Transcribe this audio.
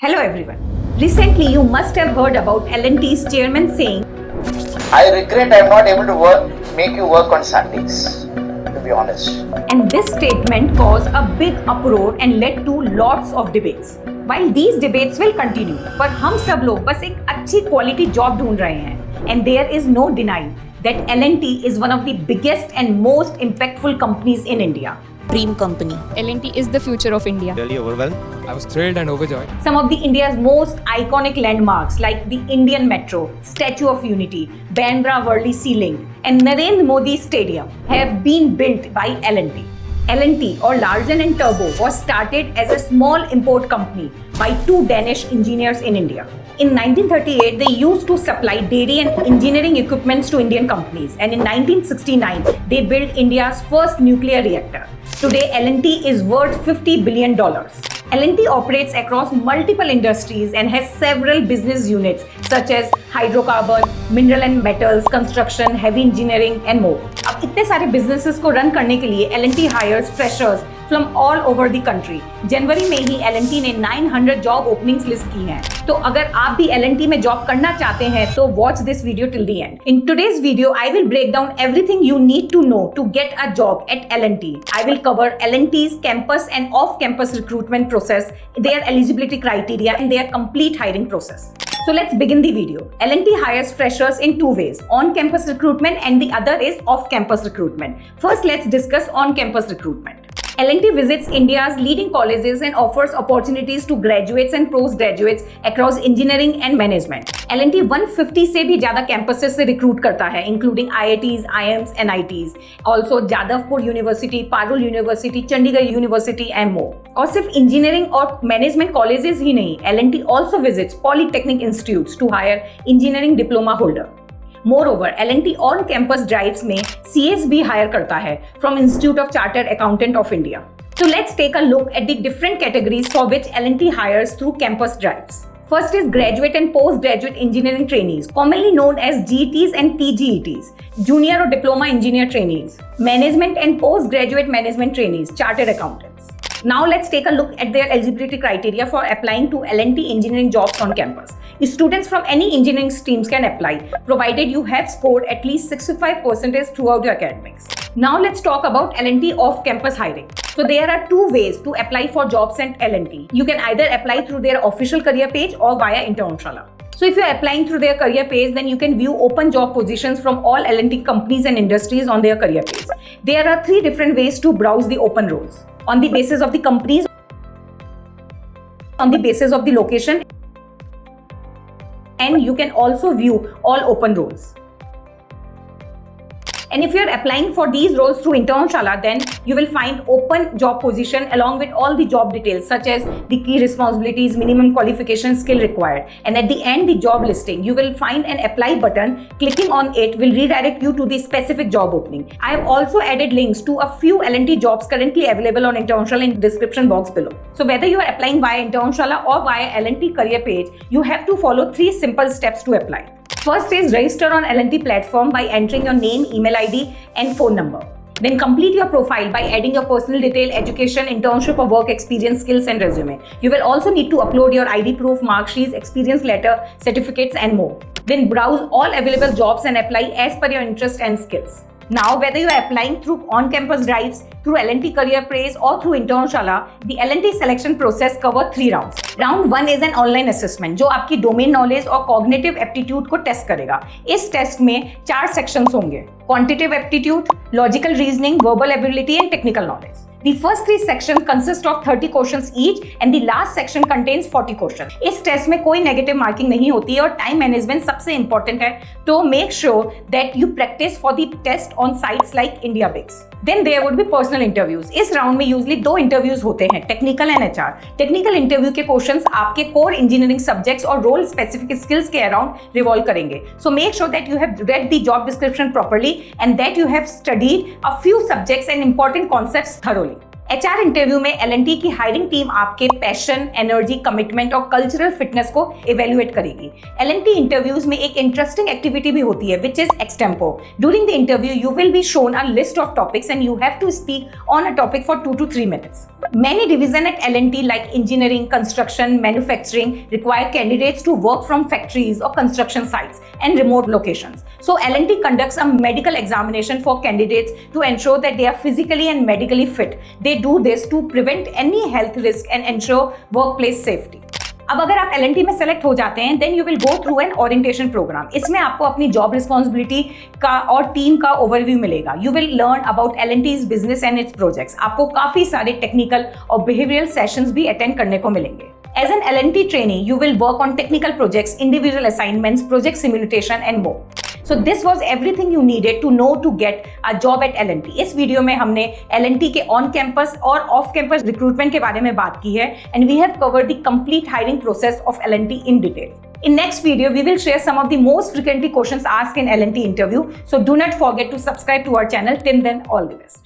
Hello everyone. Recently you must have heard about L&T's chairman saying, I regret I'm not able to make you work on Sundays, to be honest. and this statement caused a big uproar and led to lots of debates. While these debates will continue, पर हम सब लोग बस एक अच्छी quality job ढूंढ रहे हैं. And there is no denying that L&T is one of the biggest and most impactful companies in India. Dream company. L&T is the future of India. Really overwhelmed. I was thrilled and overjoyed. Some of the India's most iconic landmarks like the Indian Metro, Statue of Unity, Bandra Worli Sea Link, and Narendra Modi Stadium have been built by L&T. L&T or Larsen & Toubro was started as a small import company by two Danish engineers in India. In 1938, they used to supply dairy and engineering equipments to Indian companies, and in 1969, they built India's first nuclear reactor. Today, L&T is worth $50 billion. L&T operates across multiple industries and has several business units such as hydrocarbon, mineral and metals, construction, heavy engineering and more. अब इतने सारे businesses को run करने के लिए L&T hires freshers from all over the country. जनवरी में ही L&T ने 900 job openings list की हैं. तो अगर आप भी L&T में जॉब करना चाहते हैं तो watch this video till the end. In today's video, I will break down everything you need to know to get a job at L&T. I will cover L&T's campus and off-campus recruitment process, their eligibility criteria, and their complete hiring process. So let's begin the video. L&T hires freshers in two ways, on-campus recruitment and the other is off-campus recruitment. First, let's discuss on-campus recruitment. L&T visits India's leading colleges and offers opportunities to graduates and postgraduates across engineering and management. L&T 150 से भी ज़्यादा campuses से recruit करता है, including IITs, IIMs, NITs, also Jadavpur University, Parul University, Chandigarh University and more. और सिर्फ engineering और management colleges ही नहीं, L&T also visits polytechnic institutes to hire engineering diploma holder. Moreover, L&T on-campus drives में CS भी hire करता है from Institute of Chartered Accountant of India. So let's take a look at the different categories for which L&T hires through campus drives. First is graduate and postgraduate engineering trainees, commonly known as GETs and TGETs, junior or diploma engineer trainees, management and postgraduate management trainees, chartered accountants. Now let's take a look at their eligibility criteria for applying to L&T engineering jobs on campus. Students from any engineering streams can apply, provided you have scored at least 65% throughout your academics. Now let's talk about L&T off-campus hiring. So there are two ways to apply for jobs at L&T. You can either apply through their official career page or via Internshala. So if you're applying through their career page, then you can view open job positions from all L&T companies and industries on their career page. There are three different ways to browse the open roles. On the basis of the companies, on the basis of the location, and you can also view all open roles. And if you are applying for these roles through Internshala, then you will find open job position along with all the job details such as the key responsibilities, minimum qualification, skill required. And at the end, the job listing, you will find an apply button. Clicking on it will redirect you to the specific job opening. I have also added links to a few L&T jobs currently available on Internshala in the description box below. So whether you are applying via Internshala or via L&T career page, you have to follow three simple steps to apply. First is register on L&T platform by entering your name, email ID and phone number. Then complete your profile by adding your personal detail, education, internship or work experience, skills and resume. You will also need to upload your ID proof, mark sheets, experience letter, certificates and more. Then browse all available jobs and apply as per your interest and skills. Now, whether you are applying through on-campus drives, through L&T career page or through Internshala, the L&T selection process covers 3 rounds. Round 1 is an online assessment जो आपकी domain knowledge और cognitive aptitude को test करेगा. इस test में 4 sections होंगे: quantitative aptitude, logical reasoning, verbal ability and technical knowledge. The first 3 sections consist of 30 questions each and the last section contains 40 questions. इस test में कोई नेगेटिव मार्किंग नहीं होती है और टाइम मैनेजमेंट सबसे इंपॉर्टेंट है, तो make sure that you practise for the test on sites like IndiaBix. Then there would be personal interviews. इस राउंड में यूजली 2 इंटरव्यूज होते हैं, technical and HR. Technical interview के क्वेश्चंस आपके कोर इंजीनियरिंग सब्जेक्ट्स और role specific skills के around revolve करेंगे. So make sure that you have read the job description properly and that you have studied a few subjects and important concepts thoroughly. HR interview में L&T की hiring team आपके passion, energy, commitment और cultural fitness को evaluate करेगी। L&T interviews में एक interesting activity भी होती है which is extempore. During the interview you will be shown a list of topics and you have to speak on a topic for 2 to 3 minutes. Many divisions at L&T like engineering, construction, manufacturing require candidates to work from factories or construction sites and remote locations. So L&T conducts a medical examination for candidates to ensure that they are physically and medically fit. They do this to prevent any health risk and ensure workplace safety. अब अगर आप L&T में select हो जाते हैं then you will go through an orientation programme. इसमें आपको अपनी जॉब रिस्पॉन्सिबिलिटी का और टीम का ओवरव्यू मिलेगा। You will learn about L&T's business and it's projects. आपको काफी सारे टेक्निकल और बिहेवियरल सेशंस भी अटेंड करने को मिलेंगे। As an L&T trainee, you will work on technical projects, individual assignments, project simulation and more. So this was everything you needed to know to get a job at L&T. इस video में हमने L&T के on campus और off campus recruitment के बारे में बात की है and we have covered the complete hiring process of L&T in detail. In next video, we will share some of the most frequently questions asked in L&T interview. So do not forget to subscribe to our channel. Till then, all the best.